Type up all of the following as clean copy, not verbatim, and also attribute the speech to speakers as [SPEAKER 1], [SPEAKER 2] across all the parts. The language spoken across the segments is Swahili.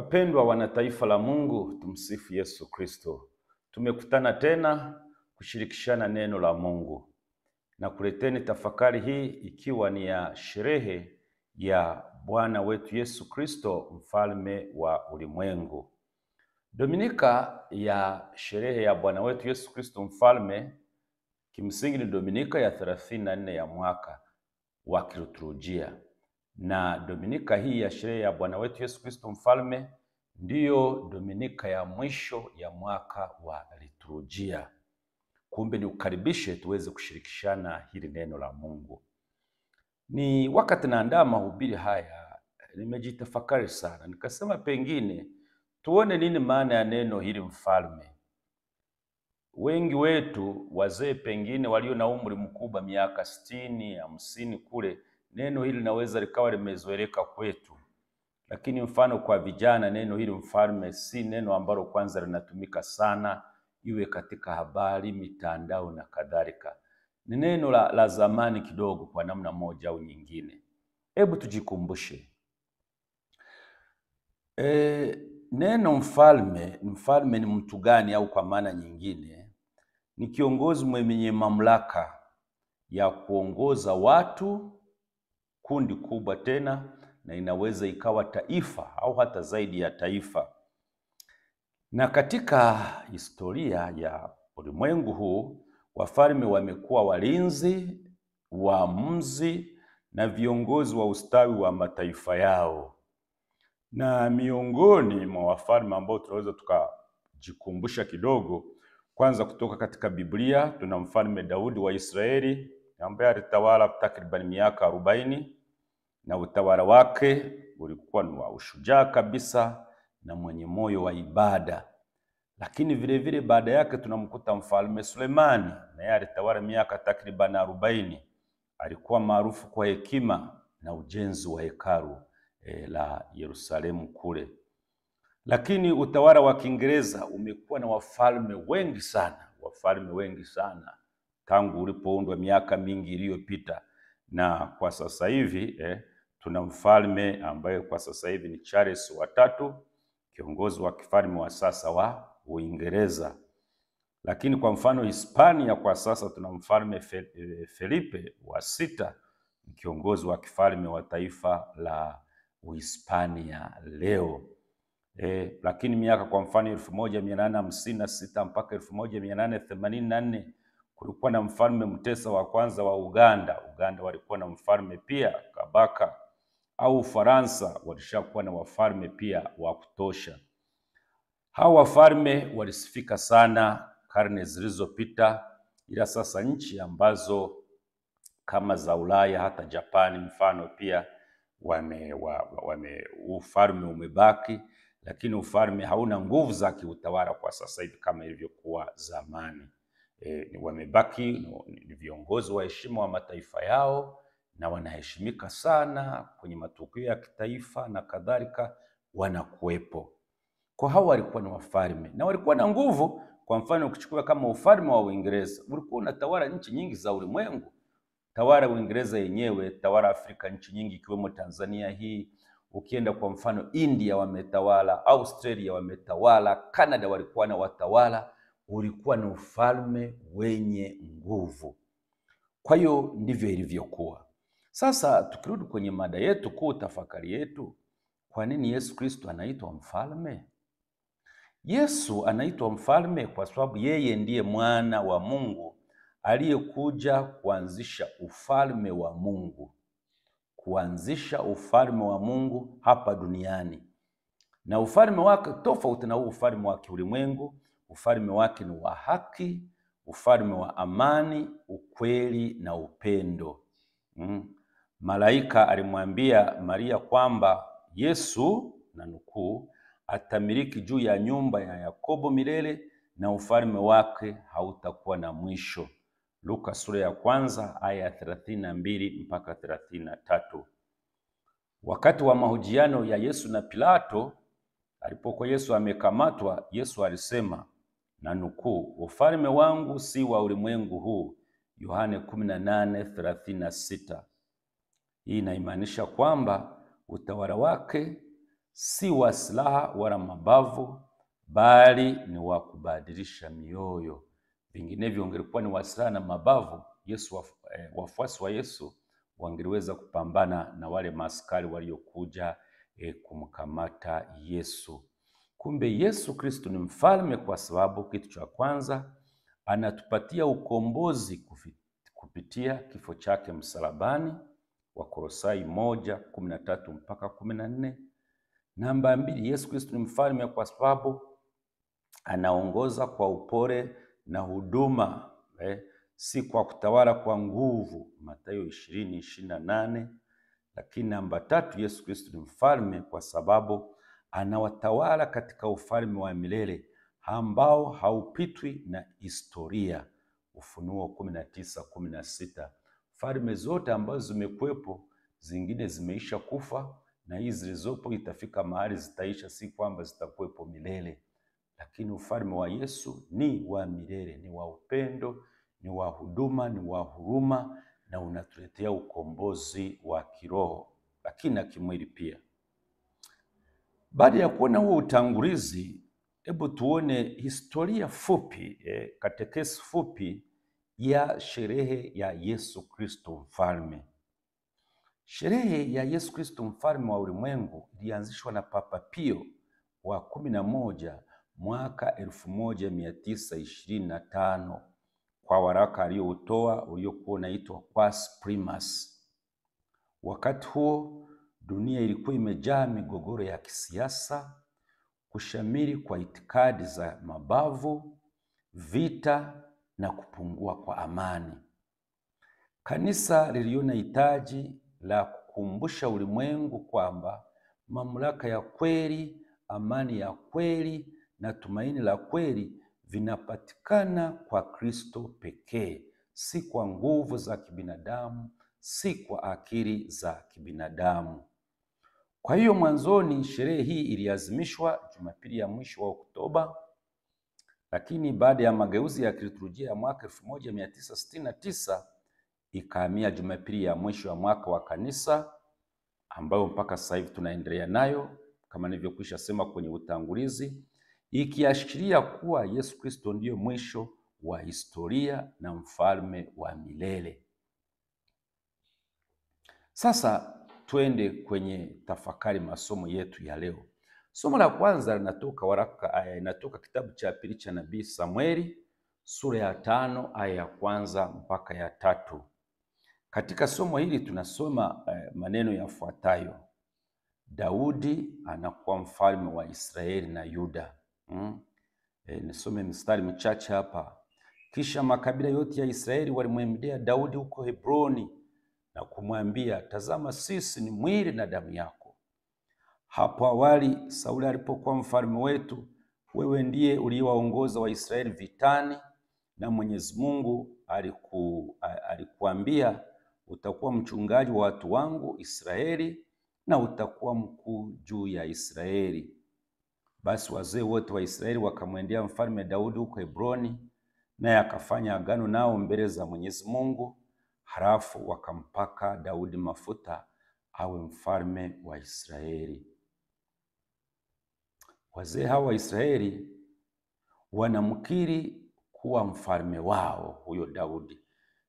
[SPEAKER 1] Wapendwa wana taifa la Mungu, tumsifu Yesu Kristo. Tumekutana tena kushirikishana neno la Mungu na kuleteni tafakari hii ikiwa ni ya sherehe ya Bwana wetu Yesu Kristo, mfalme wa ulimwengu. Dominika ya sherehe ya Bwana wetu Yesu Kristo mfalme kimsingi ni Dominika ya 34 ya mwaka wa kiliturujia. Na Dominika hii ya sherehe ya Bwana wetu Yesu Kristo mfalme ndiyo Dominika ya mwisho ya mwaka wa liturujia. Kumbe ni ukaribishe tuweze kushirikishana hili neno la Mungu. Ni wakati naandaa mahubiri haya, nimejitafakari sana. Nikasema pengine tuone nini maana ya neno hili mfalme. Wengi wetu wazee pengine walio na umri mkubwa miaka 60, 50 kule, neno hili linaweza likawa limezoeleka kwetu. Lakini mfano kwa vijana, neno hili mfalme si neno ambalo kwanza linatumika sana, iwe katika habari, mitandao na kadhalika. Ni neno la zamani kidogo kwa namna moja au nyingine. Hebu tujikumbushe. Neno mfalme ni mtu gani, au kwa maana nyingine ni kiongozi mwenye mamlaka ya kuongoza watu, kundi kubwa tena, na inaweza ikawa taifa au hata zaidi ya taifa. Na katika historia ya ulimwengu huu, wafalme wamekuwa walinzi, waamuzi na viongozi wa ustawi wa mataifa yao. Na miongoni mwa wafalme ambao tunaweza tukajikumbusha kidogo, kwanza kutoka katika Biblia tuna mfalme Daudi wa Israeli ambaye alitawala takriban miaka 40, na utawala wake ulikuwa ni wa ushujaa kabisa na mwenye moyo wa ibada. Lakini vile vile baada yake tunamkuta mfalme Sulemani, naye alitawala miaka takriban 40. Alikuwa maarufu kwa hekima na ujenzi wa hekalu la Yerusalemu kule. Lakini utawala wa Kiingereza umekuwa na wafalme wengi sana, tangu ulipoundwa miaka mingi iliyopita. Na kwa sasa hivi tuna mfalme ambaye kwa sasa hivi ni Charles wa tatu, kiongozi wa kifalme wa sasa wa Uingereza. Lakini kwa mfano Hispania kwa sasa tuna mfalme Felipe wa sita, kiongozi wa kifalme wa taifa la Uhispania leo. Lakini miaka kwa mfano 1856 mpaka 1884 kulikuwa na mfalme Mutesa wa kwanza wa Uganda. Uganda walikuwa na mfalme pia Kabaka, au Ufaransa walishakuwa na wafalme pia wa kutosha. Hawa wafalme walisifika sana karne zilizopita, ila sasa nchi ambazo kama za Ulaya hata Japani mfano pia ufalme umebaki, lakini ufalme hauna nguvu za kiutawala kwa sasa hivi kama ilivyokuwa zamani. Wamebaki ni viongozi wa heshima wa mataifa yao, na wanaheshimika sana kwenye matukio ya kitaifa na kadhalika, wanakuwepo. Kwa hao walikuwa ni wafalme na walikuwa na nguvu. Kwa mfano ukichukua kama ufalme wa Uingereza, ulikuwa unatawala nchi nyingi za ulimwengu. Tawala Uingereza yenyewe, tawala Afrika nchi nyingi ikiwemo Tanzania hii. Ukienda kwa mfano India wametawala, Australia wametawala, Canada walikuwa na watawala. Ulikuwa ni ufalme wenye nguvu. Kwa hiyo ndivyo ilivyokuwa. Sasa tukirudi kwenye mada yetu kuu, tafakari yetu, kwa nini Yesu Kristo anaitwa mfalme? Yesu anaitwa mfalme kwa sababu yeye ndiye mwana wa Mungu aliyekuja kuanzisha ufalme wa Mungu, hapa duniani. Na ufalme wake tofauti na ufalme wa kiulimwengu. Ufalme wake ni wa haki, ufalme wa amani, ukweli na upendo. Malaika alimwambia Maria kwamba Yesu, na nukuu, atamiliki juu ya nyumba ya Yakobo milele na ufalme wake hautakuwa na mwisho. Luka sura ya 1 aya 32 mpaka 33. Wakati wa mahojiano ya Yesu na Pilato, alipokuwa Yesu amekamatwa, Yesu alisema, na nukuu, ufalme wangu si wa ulimwengu huu. Yohane 18:36. Hii inaimaanisha kwamba utawala wake si wa silaha wala mabavu, bali ni wa kubadilisha mioyo. Vinginevyo ungelikuwa ni wa silaha na mabavu, wafuasi wa Yesu wangeliweza kupambana na wale maaskari waliokuja kumkamata Yesu. Kumbe Yesu Kristo ni mfalme kwa sababu kitu cha kwanza anatupatia ukombozi kupitia kifo chake msalabani, Wakolosai 1:13 mpaka 14. Namba 2, Yesu Kristo ni mfalme kwa sababu anaongoza kwa upole na huduma, si kwa kutawala kwa nguvu, Mathayo 20:28. Lakini namba 3, Yesu Kristo ni mfalme kwa sababu anawatawala katika ufalme wa milele ambao haupitwi na historia, Ufunuo 19:16. Falme zote ambazo zimekuwepo, zingine zimeisha kufa, na hizi zilizopo itafika mahali zitaisha, si kwamba zitakuwepo milele. Lakini ufalme wa Yesu ni wa milele, ni wa upendo, ni wa huduma, ni wa huruma, na unatuletea ukombozi wa kiroho, lakini na kimwili pia. Baada ya kuona huo utangulizi, hebu tuone historia fupi, katekesi fupi ya sherehe ya Yesu Kristo mfalme. Sherehe ya Yesu Kristo mfalme wa ulimwengu ilianzishwa na Papa Pio wa 11 mwaka 1925 kwa waraka aliyoutoa uliokuwa unaitwa Quas Primas. Wakati huo dunia ilikuwa imejaa migogoro ya kisiasa, kushamiri kwa itikadi za mabavu, vita na kupungua kwa amani. Kanisa liliona hitaji la kukumbusha ulimwengu kwamba mamlaka ya kweli, amani ya kweli na tumaini la kweli vinapatikana kwa Kristo pekee, si kwa nguvu za kibinadamu, si kwa akili za kibinadamu. Kwa hiyo mwanzoni sherehe hii iliazimishwa Jumapili ya mwisho wa Oktoba, lakini baada ya mageuzi ya kiliturujia ya mwaka 1969 ikahamia Jumapili ya mwisho wa mwaka wa kanisa, ambayo mpaka sasa hivi tunaendelea nayo kama nilivyokwisha sema kwenye utangulizi, ikiashiria kuwa Yesu Kristo ndiyo mwisho wa historia na mfalme wa milele. Sasa twende kwenye tafakari masomo yetu ya leo. Somo la kwanza linatoka kitabu cha pili cha nabii Samueli sura ya 5 aya ya 1 mpaka ya 3. Katika somo hili tunasoma maneno yafuatayo: Daudi anakuwa mfalme wa Israeli na Yuda. Nisome mstari michache hapa. Kisha makabila yote ya Israeli walimwendea Daudi huko Hebroni na kumwambia, tazama, sisi ni mwili na damu yako. Hapo awali Sauli alipokuwa mfalme wetu, wewe ndiye uliyewaongoza Waisraeli vitani, na Mwenyezi Mungu alikuambia, utakuwa mchungaji wa watu wangu Israeli na utakuwa mkuu juu ya Israeli. Basi wazee wote wa Israeli wakamwendea mfalme Daudi huko Hebroni, naye akafanya agano nao mbele za Mwenyezi Mungu. Halafu wakampaka Daudi mafuta awe mfalme wa Israeli. Wazee hawa wa Israeli wanamkiri kuwa mfalme wao huyo Daudi,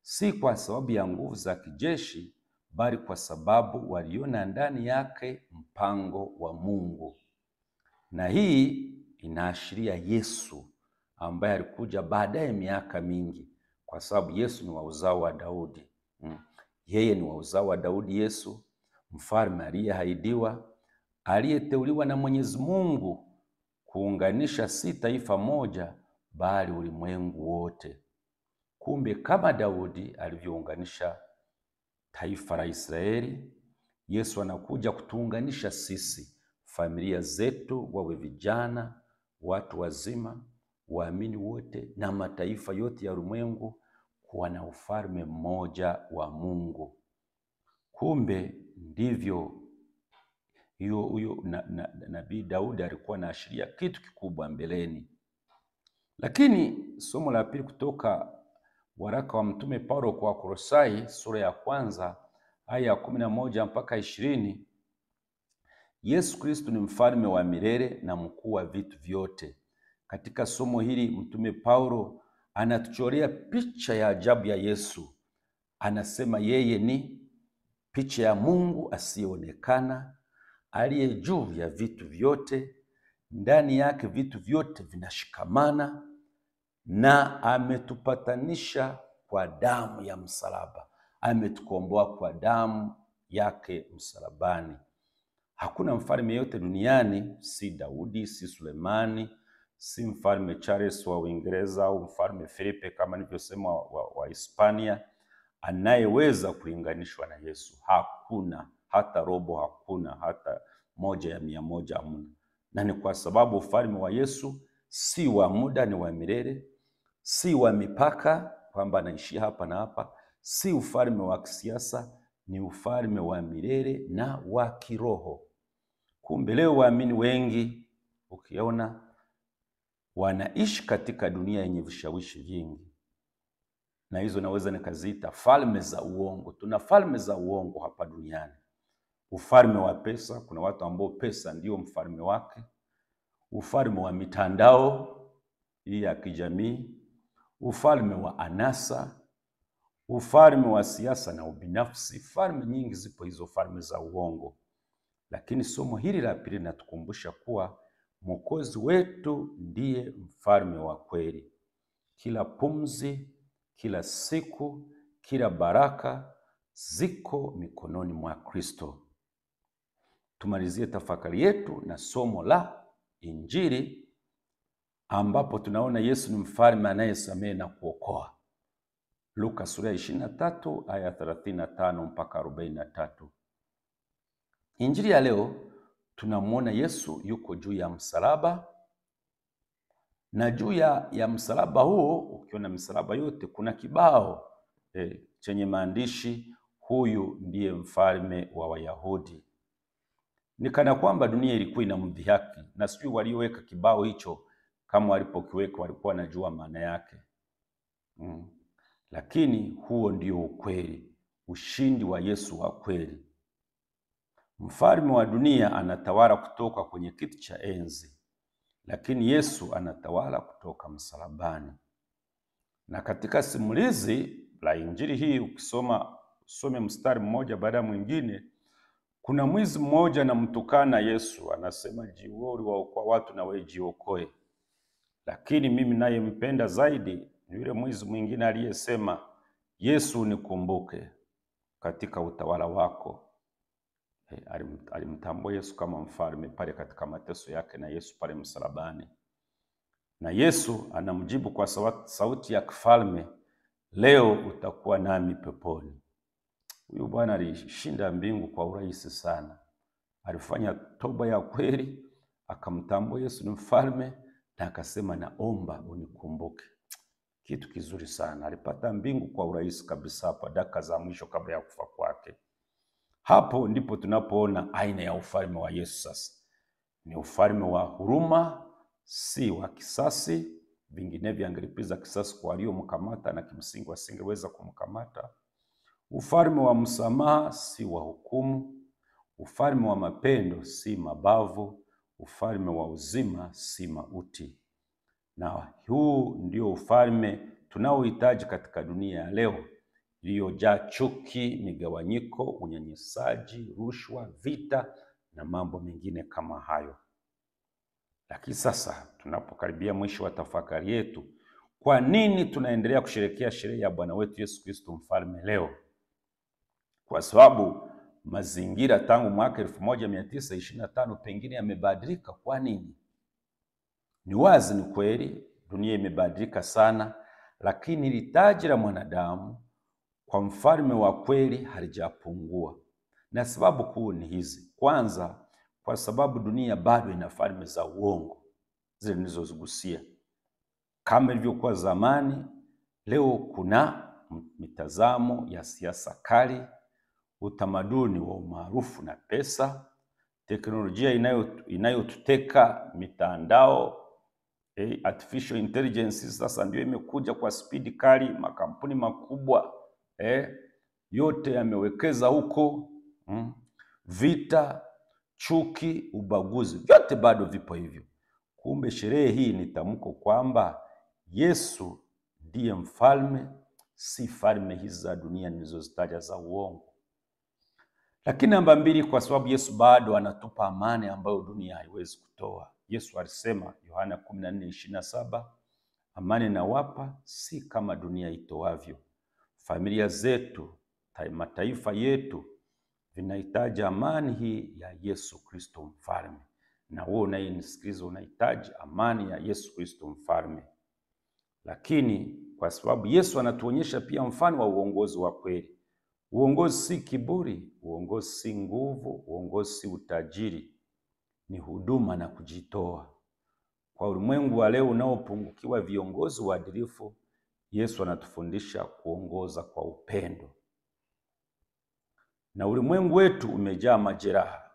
[SPEAKER 1] si kwa sababu ya nguvu za kijeshi, bali kwa sababu waliona ndani yake mpango wa Mungu. Na hii inaashiria Yesu ambaye alikuja baadaye miaka mingi, kwa sababu Yesu ni wa uzao wa Daudi. Yeye ni wa uzao wa Daudi, Yesu mfalme aliyeahidiwa, aliyeteuliwa na Mwenyezi Mungu kuunganisha si taifa moja, bali ulimwengu wote. Kumbe kama Daudi alivyounganisha taifa la Israeli, Yesu anakuja kutuunganisha sisi, familia zetu, wawe vijana, watu wazima, waamini wote na mataifa yote ya ulimwengu, kuwa na ufalme mmoja wa Mungu. Kumbe ndivyo huyo nabii Daudi alikuwa anaashiria kitu kikubwa mbeleni. Lakini somo la pili kutoka waraka wa mtume Paulo kwa Wakolosai sura ya 1 aya ya 11 mpaka 20 Yesu Kristo ni mfalme wa milele na mkuu wa vitu vyote. Katika somo hili Mtume Paulo anatuchorea picha ya ajabu ya Yesu. Anasema yeye ni picha ya Mungu asiyeonekana, aliye juu ya vitu vyote. Ndani yake vitu vyote vinashikamana, na ametupatanisha kwa damu ya msalaba. Ametukomboa kwa damu yake msalabani. Hakuna mfalme yote duniani, si Daudi, si Sulemani, si mfalme Charles wa Uingereza au mfalme Filipe kama nilivyosema wa Hispania, anayeweza kulinganishwa na Yesu. Hakuna, hata robo hakuna, hata moja ya 100 hamna. Na ni kwa sababu ufalme wa Yesu si wa muda, ni wa milele, si wa mipaka kwamba anaishia hapa na hapa, si ufalme wa kisiasa, ni ufalme wa milele na wa kiroho. Kumbe leo waamini wengi ukiona wanaishi katika dunia yenye vishawishi vingi, na hizo naweza nikaziita falme za uongo. Tuna falme za uongo hapa duniani. Ufalme wa pesa, kuna watu ambao pesa ndio mfalme wake. Ufalme wa mitandao hii ya kijamii, ufalme wa anasa, ufalme wa siasa na ubinafsi. Falme nyingi zipo hizo falme za uongo. Lakini somo hili la pili linatukumbusha kuwa Mwokozi wetu ndiye mfalme wa kweli. Kila pumzi, kila siku, kila baraka ziko mikononi mwa Kristo. Tumalizie tafakari yetu na somo la Injili, ambapo tunaona Yesu ni mfalme anayesamehe na kuokoa. Luka sura 23 aya 35 mpaka 43. Injili ya leo tunamwona Yesu yuko juu ya msalaba, na juu ya msalaba huo, ukiona msalaba yote, kuna kibao chenye maandishi, huyu ndiye mfalme wa Wayahudi. Ni kana kwamba dunia ilikuwa inamdhihaki, na sijui walioweka kibao hicho kama walipokiweka walikuwa wanajua maana yake. Lakini huo ndio ukweli, ushindi wa Yesu wa kweli. Mfalme wa dunia anatawala kutoka kwenye kiti cha enzi, lakini Yesu anatawala kutoka msalabani. Na katika simulizi la Injili hii usome mstari mmoja baada ya mwingine, kuna mwizi mmoja anamtukana Yesu, anasema wewe uliwaokoa watu na wewe jiokoe. Lakini mimi naye mpenda zaidi ni yule mwizi mwingine aliyesema, Yesu nikumbuke katika utawala wako. Alimtambua Yesu kama mfalme pale katika mateso yake na Yesu pale msalabani. Na Yesu anamjibu kwa sauti ya kifalme, leo utakuwa nami peponi. Huyu bwana alishinda mbingu kwa urahisi sana. Alifanya toba ya kweli, akamtambua Yesu ni mfalme, na akasema naomba unikumbuke. Kitu kizuri sana. Alipata mbingu kwa urahisi kabisa hapa dakika za mwisho kabla ya kufa kwake. Hapo ndipo tunapoona aina ya ufalme wa Yesu sasa. Ni ufalme wa huruma, si wa kisasi. Vinginevyo angelipiza kisasi kwa waliomkamata, na kimsingi wasingeweza kumkamata. Ufalme wa msamaha, si wa hukumu. Ufalme wa mapendo, si mabavu. Ufalme wa uzima, si mauti. Na huu ndio ufalme tunaohitaji katika dunia ya leo, iliyojaa chuki, migawanyiko, unyanyasaji, rushwa, vita na mambo mengine kama hayo. Lakini sasa tunapokaribia mwisho wa tafakari yetu, kwa nini tunaendelea kusherehekea sherehe ya Bwana wetu Yesu Kristo mfalme leo? Kwa sababu mazingira tangu mwaka 1925 pengine yamebadilika. Kwa nini? Ni wazi, ni kweli dunia imebadilika sana, lakini hitaji la mwanadamu kwa mfalme wa kweli halijapungua. Na sababu kuu ni hizi. Kwanza, kwa sababu dunia bado ina falme za uongo, zile nilizozigusia. Kama ilivyokuwa zamani, leo kuna mitazamo ya siasa kali, utamaduni wa umaarufu na pesa, teknolojia inayotuteka, mitandao, artificial intelligence sasa ndio imekuja kwa spidi kali. Makampuni makubwa yote yamewekeza huko. Vita, chuki, ubaguzi, vyote bado vipo hivyo. Kumbe sherehe hii ni tamko kwamba Yesu ndiye mfalme, si falme hizi za dunia nilizozitaja za uongo. Lakini namba 2, kwa sababu Yesu bado anatupa amani ambayo dunia haiwezi kutoa. Yesu alisema Yohana 14:27, amani nawapa, si kama dunia itoavyo. Familia zetu, mataifa yetu vinahitaji amani hii ya Yesu Kristo mfalme. Na wewe unayenisikiliza unahitaji amani ya Yesu Kristo mfalme. Lakini kwa sababu Yesu anatuonyesha pia mfano wa uongozi wa kweli. Uongozi si kiburi, uongozi si nguvu, uongozi si utajiri, ni huduma na kujitoa. Kwa ulimwengu wa leo unaopungukiwa viongozi waadilifu, Yesu anatufundisha kuongoza kwa upendo. Na ulimwengu wetu umejaa majeraha,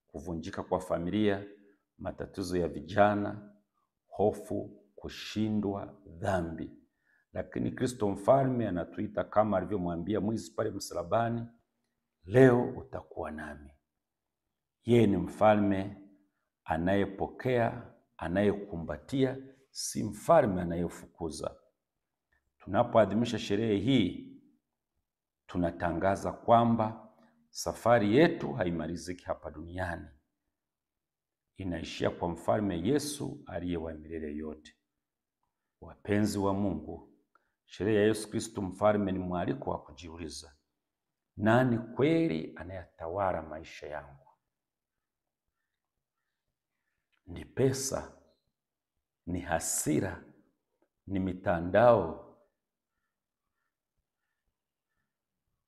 [SPEAKER 1] kuvunjika kwa familia, matatizo ya vijana, hofu, kushindwa, dhambi. Lakini Kristo mfalme anatuita kama alivyomwambia mwizi pale msalabani, leo utakuwa nami. Yeye ni mfalme anayepokea, anayekumbatia, si mfalme anayefukuza. Tunapoadhimisha sherehe hii, tunatangaza kwamba safari yetu haimaliziki hapa duniani. Inaishia kwa mfalme Yesu aliye wa milele yote. Wapenzi wa Mungu, sherehe ya Yesu Kristo mfalme ni mwaliko wa kujiuliza, nani kweli anayatawala maisha yangu? Ni pesa? Ni hasira? Ni mitandao?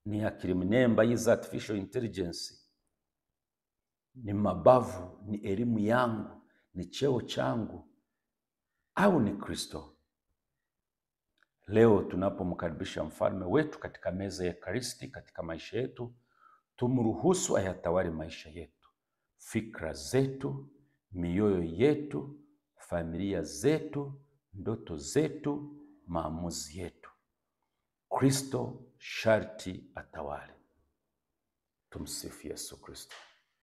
[SPEAKER 1] Ni akili mnemba hizi artificial intelligence? Ni mabavu? Ni elimu yangu? Ni cheo changu? Au ni Kristo? Leo tunapomkaribisha mfalme wetu katika meza ya Ekaristi katika maisha yetu, tumruhusu ayatawale maisha yetu, fikra zetu, mioyo yetu, familia zetu, ndoto zetu, maamuzi yetu. Kristo sharti atawale. Tumsifu Yesu Kristo.